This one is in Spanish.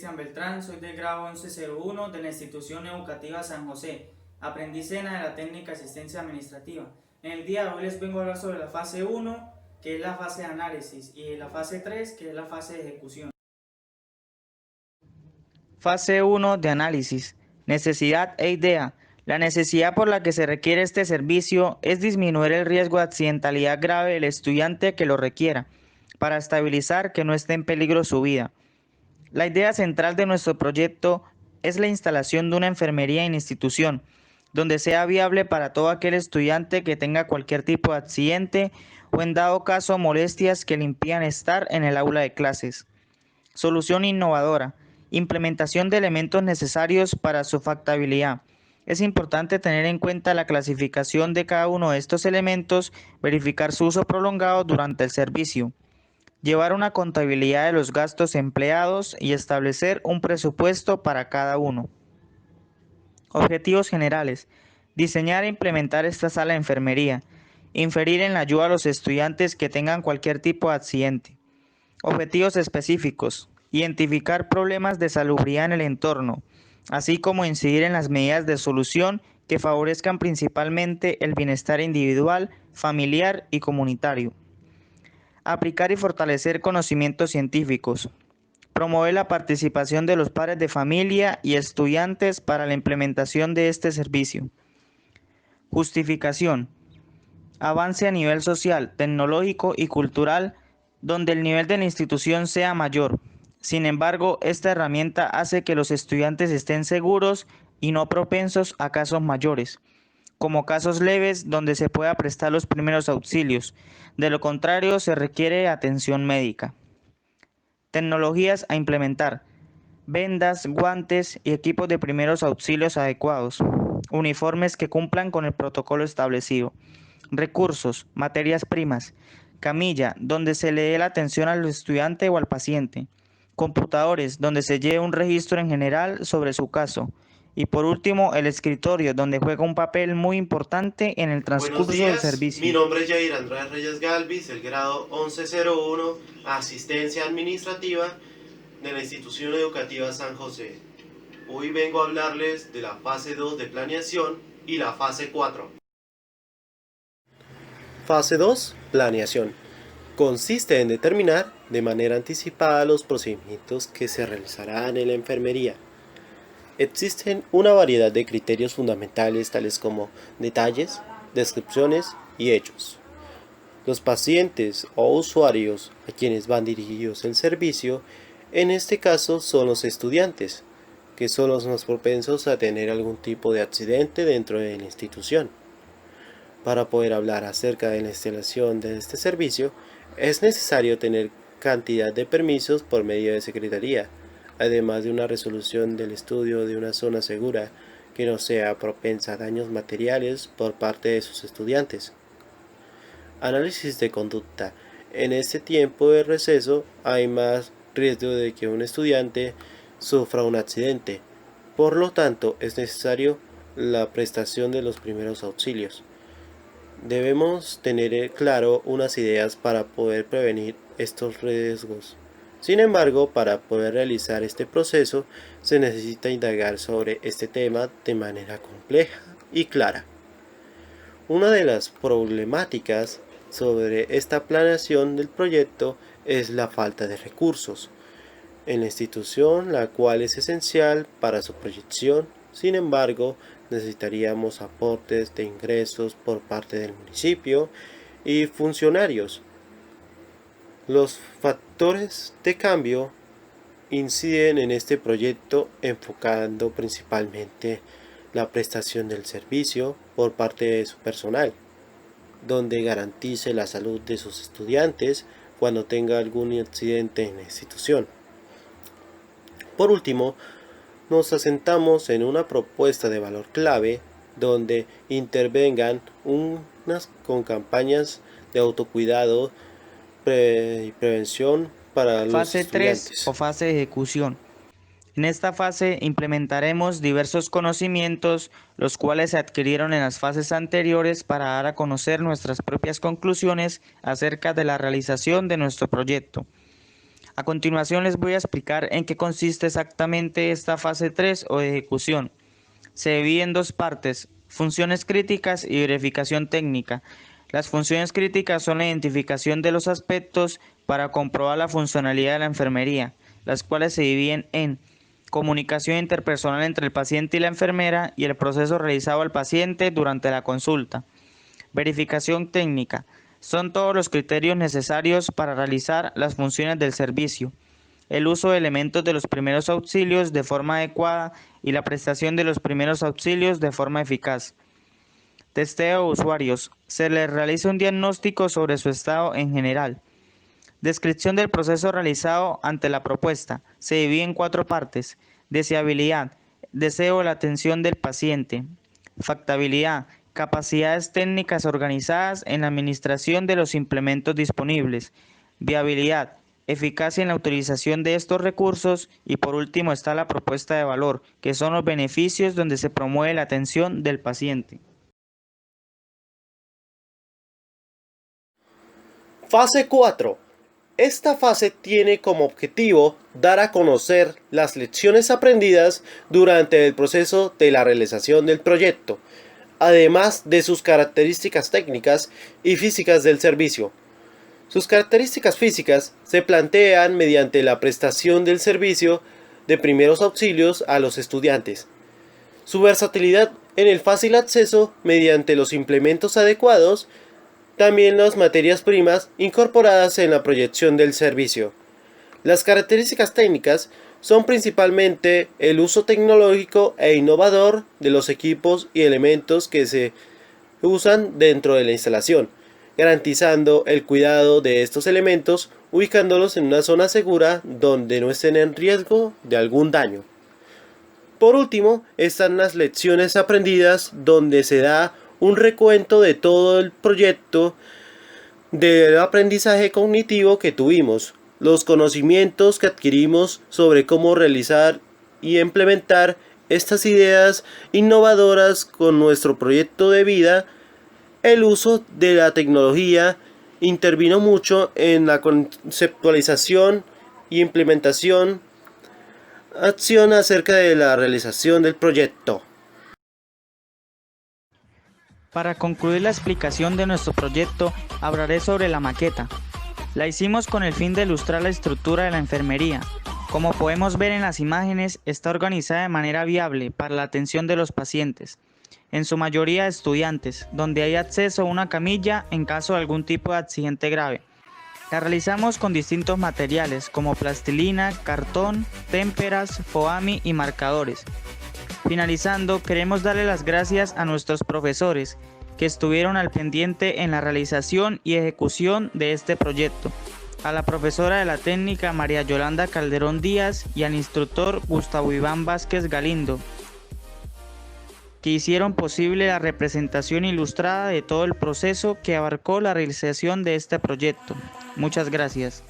Cristian Beltrán, soy del grado 1101 de la institución educativa San José, aprendiz SENA de la técnica asistencia administrativa. En el día de hoy les vengo a hablar sobre la fase 1, que es la fase de análisis, y la fase 3, que es la fase de ejecución. Fase 1 de análisis. Necesidad e idea. La necesidad por la que se requiere este servicio es disminuir el riesgo de accidentalidad grave del estudiante que lo requiera, para estabilizar que no esté en peligro su vida. La idea central de nuestro proyecto es la instalación de una enfermería en institución, donde sea viable para todo aquel estudiante que tenga cualquier tipo de accidente o en dado caso molestias que le impidan estar en el aula de clases. Solución innovadora. Implementación de elementos necesarios para su factibilidad. Es importante tener en cuenta la clasificación de cada uno de estos elementos, verificar su uso prolongado durante el servicio, llevar una contabilidad de los gastos empleados y establecer un presupuesto para cada uno. Objetivos generales. Diseñar e implementar esta sala de enfermería. Inferir en la ayuda a los estudiantes que tengan cualquier tipo de accidente. Objetivos específicos. Identificar problemas de salubridad en el entorno, así como incidir en las medidas de solución que favorezcan principalmente el bienestar individual, familiar y comunitario. Aplicar y fortalecer conocimientos científicos. Promover la participación de los padres de familia y estudiantes para la implementación de este servicio. Justificación. Avance a nivel social, tecnológico y cultural, donde el nivel de la institución sea mayor. Sin embargo, esta herramienta hace que los estudiantes estén seguros y no propensos a casos mayores, como casos leves donde se pueda prestar los primeros auxilios. De lo contrario, se requiere atención médica. Tecnologías a implementar. Vendas, guantes y equipos de primeros auxilios adecuados. Uniformes que cumplan con el protocolo establecido. Recursos, materias primas. Camilla, donde se le dé la atención al estudiante o al paciente. Computadores, donde se lleve un registro en general sobre su caso. Y por último, el escritorio, donde juega un papel muy importante en el Buenos transcurso del días, mi servicio. nombre es Jair Andrés Reyes Galvis, el grado 1101, Asistencia Administrativa de la Institución Educativa San José. Hoy vengo a hablarles de la fase 2 de planeación y la fase 4. Fase 2, planeación. Consiste en determinar de manera anticipada los procedimientos que se realizarán en la enfermería. Existen una variedad de criterios fundamentales tales como detalles, descripciones y hechos. Los pacientes o usuarios a quienes van dirigidos el servicio, en este caso son los estudiantes, que son los más propensos a tener algún tipo de accidente dentro de la institución. Para poder hablar acerca de la instalación de este servicio, es necesario tener cantidad de permisos por medio de secretaría, además de una resolución del estudio de una zona segura que no sea propensa a daños materiales por parte de sus estudiantes. Análisis de conducta. En este tiempo de receso hay más riesgo de que un estudiante sufra un accidente. Por lo tanto, es necesario la prestación de los primeros auxilios. Debemos tener claro unas ideas para poder prevenir estos riesgos. Sin embargo, para poder realizar este proceso, se necesita indagar sobre este tema de manera compleja y clara. Una de las problemáticas sobre esta planeación del proyecto es la falta de recursos en la institución, la cual es esencial para su proyección. Sin embargo, necesitaríamos aportes de ingresos por parte del municipio y funcionarios. Los factores de cambio inciden en este proyecto enfocando principalmente la prestación del servicio por parte de su personal, donde garantice la salud de sus estudiantes cuando tenga algún accidente en la institución. Por último, nos asentamos en una propuesta de valor clave donde intervengan con campañas de autocuidado y prevención para los Fase 3 estudiantes. o fase de ejecución. En esta fase implementaremos diversos conocimientos, los cuales se adquirieron en las fases anteriores para dar a conocer nuestras propias conclusiones acerca de la realización de nuestro proyecto. A continuación les voy a explicar en qué consiste exactamente esta fase 3 o de ejecución. Se divide en dos partes, funciones críticas y verificación técnica. Las funciones críticas son la identificación de los aspectos para comprobar la funcionalidad de la enfermería, las cuales se dividen en comunicación interpersonal entre el paciente y la enfermera y el proceso realizado al paciente durante la consulta. Verificación técnica. Son todos los criterios necesarios para realizar las funciones del servicio, el uso de elementos de los primeros auxilios de forma adecuada y la prestación de los primeros auxilios de forma eficaz. Testeo de usuarios. Se les realiza un diagnóstico sobre su estado en general. Descripción del proceso realizado ante la propuesta. Se divide en 4 partes. Deseabilidad. Deseo de la atención del paciente. Factibilidad. Capacidades técnicas organizadas en la administración de los implementos disponibles. Viabilidad. Eficacia en la utilización de estos recursos. Y por último está la propuesta de valor, que son los beneficios donde se promueve la atención del paciente. Fase 4. Esta fase tiene como objetivo dar a conocer las lecciones aprendidas durante el proceso de la realización del proyecto, además de sus características técnicas y físicas del servicio. Sus características físicas se plantean mediante la prestación del servicio de primeros auxilios a los estudiantes, su versatilidad en el fácil acceso mediante los implementos adecuados, también las materias primas incorporadas en la proyección del servicio. Las características técnicas son principalmente el uso tecnológico e innovador de los equipos y elementos que se usan dentro de la instalación, garantizando el cuidado de estos elementos, ubicándolos en una zona segura donde no estén en riesgo de algún daño. Por último, están las lecciones aprendidas, donde se da un recuento de todo el proyecto del aprendizaje cognitivo que tuvimos, los conocimientos que adquirimos sobre cómo realizar y implementar estas ideas innovadoras con nuestro proyecto de vida. El uso de la tecnología intervino mucho en la conceptualización y implementación, acción acerca de la realización del proyecto. Para concluir la explicación de nuestro proyecto, hablaré sobre la maqueta. La hicimos con el fin de ilustrar la estructura de la enfermería. Como podemos ver en las imágenes, está organizada de manera viable para la atención de los pacientes, en su mayoría estudiantes, donde hay acceso a una camilla en caso de algún tipo de accidente grave. La realizamos con distintos materiales como plastilina, cartón, témperas, foamy y marcadores. Finalizando, queremos darle las gracias a nuestros profesores que estuvieron al pendiente en la realización y ejecución de este proyecto, a la profesora de la técnica María Yolanda Calderón Díaz y al instructor Gustavo Iván Vázquez Galindo, que hicieron posible la representación ilustrada de todo el proceso que abarcó la realización de este proyecto. Muchas gracias.